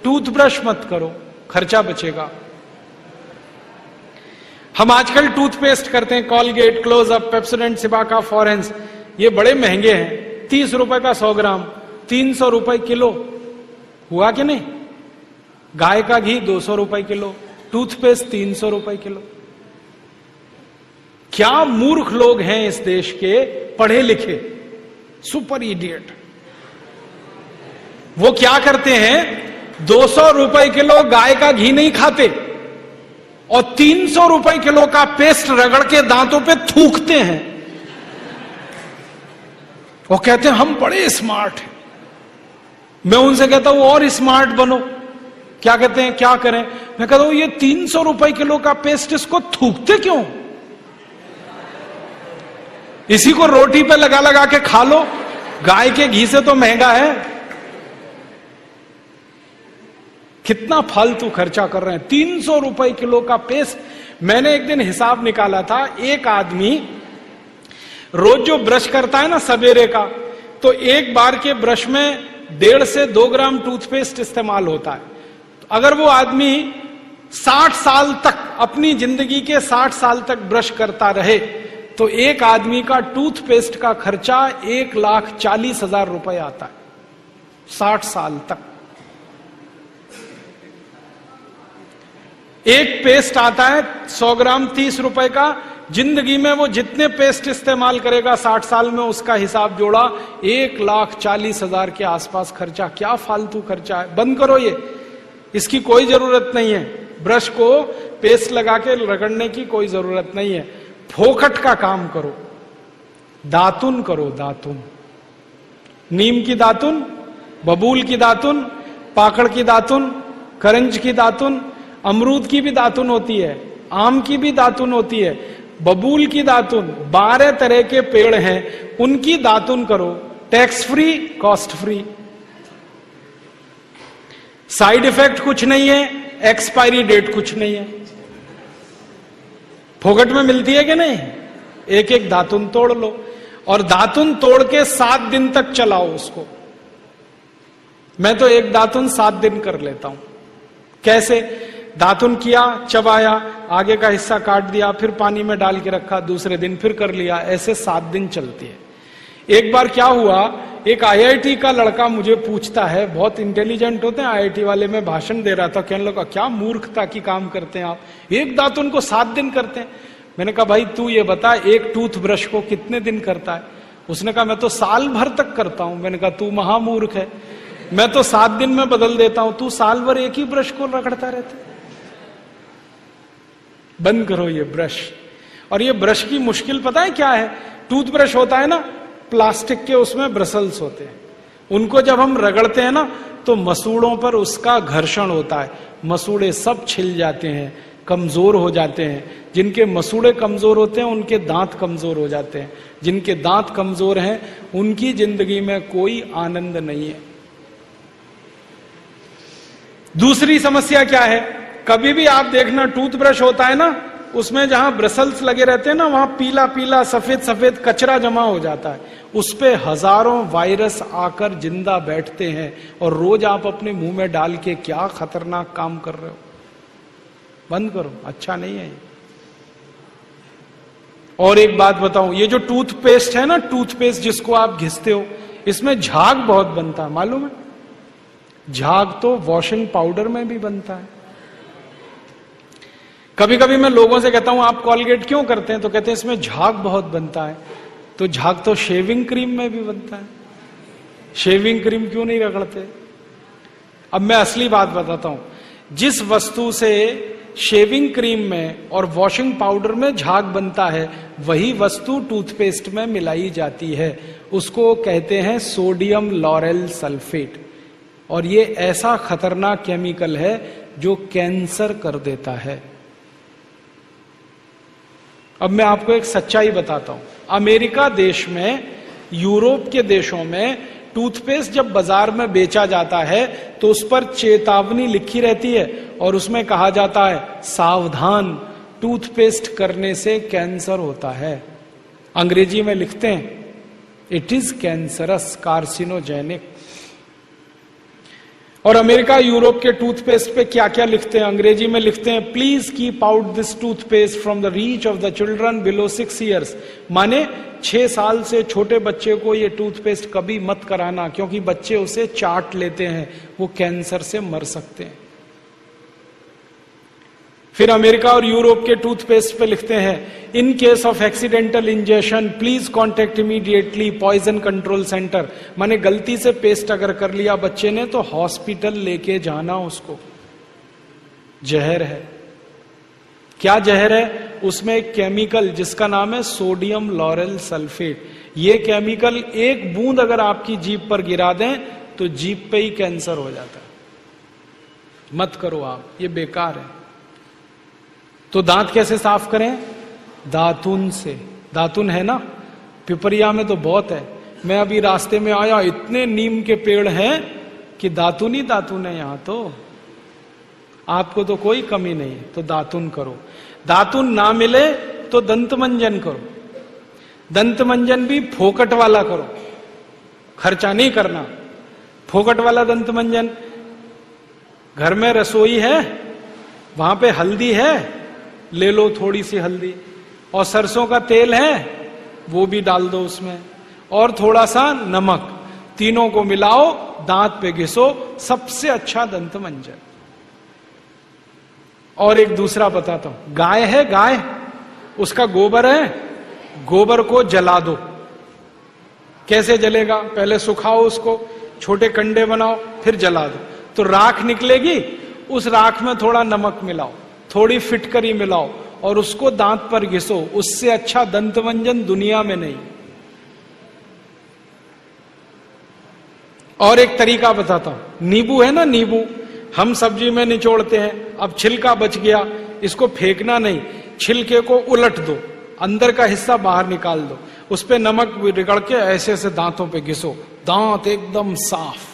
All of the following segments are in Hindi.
टूथब्रश मत करो, खर्चा बचेगा। हम आजकल टूथपेस्ट करते हैं, कॉलगेट, क्लोजअप, पेप्सोडेंट, सिबाका, फॉरेंस, ये बड़े महंगे हैं। 30 रुपए का 100 ग्राम, 300 रुपए किलो, हुआ कि नहीं? गाय का घी 200 रुपए किलो, टूथपेस्ट 300 रुपए किलो। क्या मूर्ख लोग हैं इस देश के, पढ़े लिखे, सुपर इडियट। वो क्या करते हैं, 200 रुपए किलो गाय का घी नहीं खाते और 300 रुपए किलो का पेस्ट रगड़ के दांतों पे थूकते हैं। वो कहते हैं हम बड़े स्मार्ट हैं। मैं उनसे कहता हूं और स्मार्ट बनो। क्या कहते हैं, क्या करें? मैं कहता हूं ये 300 रुपए किलो का पेस्ट, इसको थूकते क्यों? इसी को रोटी पे लगा लगा के खा लो, गाय के घी से तो महंगा है। कितना फालतू खर्चा कर रहे हैं। 300 रुपए किलो का पेस्ट। मैंने एक दिन हिसाब निकाला था, एक आदमी रोज जो ब्रश करता है ना सवेरे का, तो एक बार के ब्रश में 1.5 से 2 ग्राम टूथपेस्ट इस्तेमाल होता है। तो अगर वो आदमी 60 साल तक, अपनी जिंदगी के 60 साल तक ब्रश करता रहे, तो एक आदमी का टूथपेस्ट का खर्चा 1,40,000 रुपए आता है 60 साल तक। एक पेस्ट आता है 100 ग्राम 30 रुपए का। जिंदगी में वो जितने पेस्ट इस्तेमाल करेगा 60 साल में, उसका हिसाब जोड़ा 1,40,000 के आसपास खर्चा। क्या फालतू खर्चा है, बंद करो ये, इसकी कोई जरूरत नहीं है। ब्रश को पेस्ट लगा के रगड़ने की कोई जरूरत नहीं है। फोकट का काम करो, दातुन करो, दातुन, नीम की दातुन, बबूल की दातुन, पाकड़ की दातुन, करंज की दातुन, अमरूद की भी दातुन होती है, आम की भी दातुन होती है, बबूल की दातुन, 12 तरह के पेड़ हैं, उनकी दातुन करो। Tax free, cost free, side effect कुछ नहीं है, एक्सपायरी डेट कुछ नहीं है। फोकट में मिलती है कि नहीं? एक एक दातुन तोड़ लो और दातुन तोड़ के 7 दिन तक चलाओ उसको। मैं तो एक दातुन 7 दिन कर लेता हूं। कैसे? दातुन किया, चबाया, आगे का हिस्सा काट दिया, फिर पानी में डाल के रखा, दूसरे दिन फिर कर लिया, ऐसे 7 दिन चलती है। एक बार क्या हुआ, एक आईआईटी का लड़का मुझे पूछता है, बहुत इंटेलिजेंट होते हैं आईआईटी वाले, मैं भाषण दे रहा था, कहने लगा क्या मूर्खता की काम करते हैं आप, एक दातुन को 7 दिन करते हैं। मैंने कहा भाई तू ये बता, एक टूथब्रश को कितने दिन करता है? उसने कहा मैं तो साल भर तक करता हूं। मैंने कहा तू महामूर्ख है, मैं तो 7 दिन में बदल देता हूं, तू साल भर एक ही ब्रश को रगड़ता रहता है। बंद करो ये ब्रश। और ये ब्रश की मुश्किल पता है क्या है? टूथब्रश होता है ना प्लास्टिक के, उसमें ब्रसल्स होते हैं, उनको जब हम रगड़ते हैं ना तो मसूड़ों पर उसका घर्षण होता है, मसूड़े सब छिल जाते हैं, कमजोर हो जाते हैं। जिनके मसूड़े कमजोर होते हैं उनके दांत कमजोर हो जाते हैं, जिनके दांत कमजोर हैं उनकी जिंदगी में कोई आनंद नहीं है। दूसरी समस्या क्या है? कभी भी आप देखना टूथब्रश होता है ना, उसमें जहां ब्रसल्स लगे रहते हैं ना, वहां पीला पीला सफेद सफेद कचरा जमा हो जाता है, उस पे हजारों वायरस आकर जिंदा बैठते हैं और रोज आप अपने मुंह में डाल के क्या खतरनाक काम कर रहे हो। बंद करो, अच्छा नहीं है ये। और एक बात बताऊं, ये जो टूथपेस्ट है ना, टूथपेस्ट जिसको आप घिसते हो, इसमें झाग बहुत बनता है, मालूम है? झाग तो वॉशिंग पाउडर में भी बनता है। कभी कभी मैं लोगों से कहता हूं आप कॉलगेट क्यों करते हैं, तो कहते हैं इसमें झाग बहुत बनता है। तो झाग तो शेविंग क्रीम में भी बनता है, शेविंग क्रीम क्यों नहीं रगड़ते? अब मैं असली बात बताता हूं, जिस वस्तु से शेविंग क्रीम में और वॉशिंग पाउडर में झाग बनता है, वही वस्तु टूथपेस्ट में मिलाई जाती है, उसको कहते हैं सोडियम लॉरेल सल्फेट। और ये ऐसा खतरनाक केमिकल है जो कैंसर कर देता है। अब मैं आपको एक सच्चाई बताता हूं, अमेरिका देश में, यूरोप के देशों में टूथपेस्ट जब बाजार में बेचा जाता है तो उस पर चेतावनी लिखी रहती है और उसमें कहा जाता है सावधान, टूथपेस्ट करने से कैंसर होता है। अंग्रेजी में लिखते हैं इट इज कैंसरस, कार्सिनोजेनिक। और अमेरिका यूरोप के टूथपेस्ट पे क्या क्या लिखते हैं, अंग्रेजी में लिखते हैं, please keep out this toothpaste from the reach of the children below 6 years। माने 6 साल से छोटे बच्चे को ये टूथपेस्ट कभी मत कराना, क्योंकि बच्चे उसे चाट लेते हैं, वो कैंसर से मर सकते हैं। फिर अमेरिका और यूरोप के टूथपेस्ट पे लिखते हैं, in case of accidental injection please contact immediately poison control centre. माने गलती से पेस्ट अगर कर लिया बच्चे ने तो हॉस्पिटल लेके जाना उसको। जहर है। क्या जहर है? उसमें एक केमिकल जिसका नाम है सोडियम लॉरेल सल्फेट। ये केमिकल एक बूंद अगर आपकी जीभ पर गिरा दें तो जीभ पे ही कैंसर हो जाता है। मत करो आप, ये बेकार है। तो दांत कैसे साफ करें? दातुन से। दातुन है ना, पिपरिया में तो बहुत है। मैं अभी रास्ते में आया, इतने नीम के पेड़ हैं कि दातुन ही दातुन है यहां। तो आपको तो कोई कमी नहीं है, तो दातुन करो। दातुन ना मिले तो दंत मंजन करो। दंत मंजन भी फोकट वाला करो, खर्चा नहीं करना। फोकट वाला दंत मंजन, घर में रसोई है, वहां पे हल्दी है, ले लो थोड़ी सी हल्दी, और सरसों का तेल है वो भी डाल दो उसमें, और थोड़ा सा नमक, तीनों को मिलाओ, दांत पे घिसो, सबसे अच्छा दंत मंजन। और एक दूसरा बताता हूं, गाय है, गाय, उसका गोबर है, गोबर को जला दो। कैसे जलेगा? पहले सुखाओ उसको, छोटे कंडे बनाओ, फिर जला दो, तो राख निकलेगी। उस राख में थोड़ा नमक मिलाओ, थोड़ी फिटकरी मिलाओ, और उसको दांत पर घिसो। उससे अच्छा दंत मंजन दुनिया में नहीं। और एक तरीका बताता हूं, नींबू है ना, नींबू हम सब्जी में निचोड़ते हैं। अब छिलका बच गया, इसको फेंकना नहीं, छिलके को उलट दो, अंदर का हिस्सा बाहर निकाल दो, उस पे नमक रगड़ के ऐसे ऐसे दांतों पे घिसो, दांत एकदम साफ।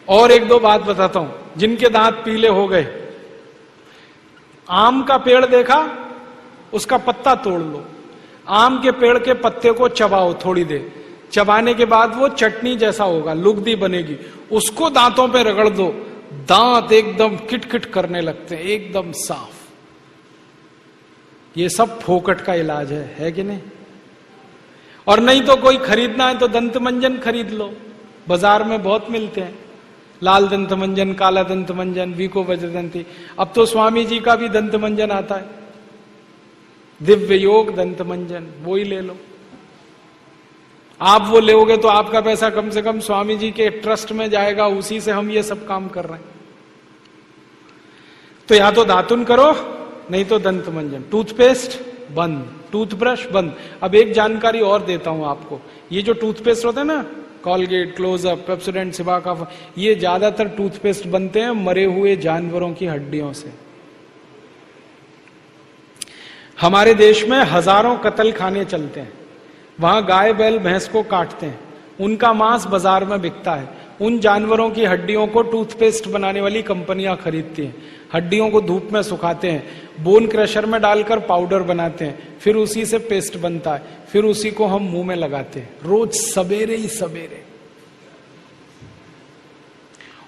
और एक दो बात बताता हूं, जिनके दांत पीले हो गए, आम का पेड़ देखा, उसका पत्ता तोड़ लो, आम के पेड़ के पत्ते को चबाओ थोड़ी देर, चबाने के बाद वो चटनी जैसा होगा, लुगदी बनेगी, उसको दांतों पे रगड़ दो, दांत एकदम किटकिट करने लगते हैं, एकदम साफ। ये सब फोकट का इलाज है कि नहीं? और नहीं तो कोई खरीदना है तो दंत मंजन खरीद लो, बाजार में बहुत मिलते हैं, लाल दंत मंजन, काला दंत मंजन, वीको वज्रदंती। अब तो स्वामी जी का भी दंत मंजन आता है, दिव्य योग दंत मंजन, वो ही ले लो। आप वो लोगे तो आपका पैसा कम से कम स्वामी जी के ट्रस्ट में जाएगा, उसी से हम ये सब काम कर रहे हैं। तो या तो दातुन करो, नहीं तो दंत मंजन। टूथपेस्ट बंद, टूथब्रश बंद। अब एक जानकारी और देता हूं आपको, ये जो टूथपेस्ट होता है ना, कॉलगेट, क्लोजअप, पेप्सोडेंट, सिबाका, ये ज्यादातर टूथपेस्ट बनते हैं मरे हुए जानवरों की हड्डियों से। हमारे देश में हजारों कत्ल खाने चलते हैं, वहां गाय बैल भैंस को काटते हैं, उनका मांस बाजार में बिकता है। उन जानवरों की हड्डियों को टूथपेस्ट बनाने वाली कंपनियां खरीदती हैं, हड्डियों को धूप में सुखाते हैं, बोन क्रशर में डालकर पाउडर बनाते हैं, फिर उसी से पेस्ट बनता है, फिर उसी को हम मुंह में लगाते हैं रोज सवेरे ही सवेरे।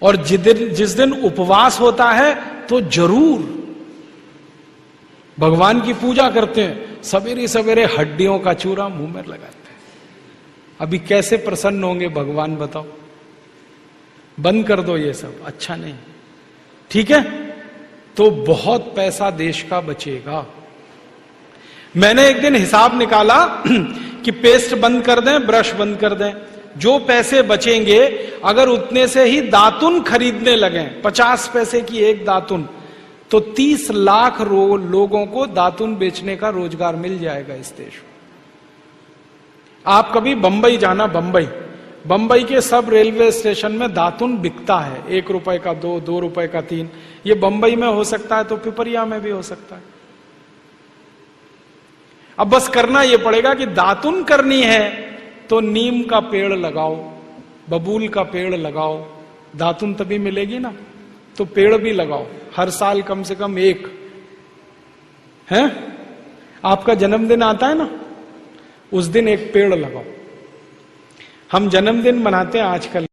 और जिस दिन उपवास होता है तो जरूर भगवान की पूजा करते हैं, सवेरे सवेरे हड्डियों का चूरा मुंह में लगाते हैं। अभी कैसे प्रसन्न होंगे भगवान बताओ? बंद कर दो ये सब, अच्छा नहीं, ठीक है? तो बहुत पैसा देश का बचेगा। मैंने एक दिन हिसाब निकाला कि पेस्ट बंद कर दें, ब्रश बंद कर दें, जो पैसे बचेंगे अगर उतने से ही दातुन खरीदने लगे, 50 पैसे की एक दातुन, तो 30 लाख लोगों को दातुन बेचने का रोजगार मिल जाएगा इस देश में। आप कभी बंबई जाना, बंबई के सब रेलवे स्टेशन में दातुन बिकता है, 1 रुपए का 2, 2 रुपए का 3। ये बंबई में हो सकता है तो पिपरिया में भी हो सकता है। अब बस करना यह पड़ेगा कि दातुन करनी है तो नीम का पेड़ लगाओ, बबूल का पेड़ लगाओ, दातुन तभी मिलेगी ना। तो पेड़ भी लगाओ, हर साल कम से कम एक। है आपका जन्मदिन आता है ना, उस दिन एक पेड़ लगाओ। हम जन्मदिन मनाते हैं आजकल।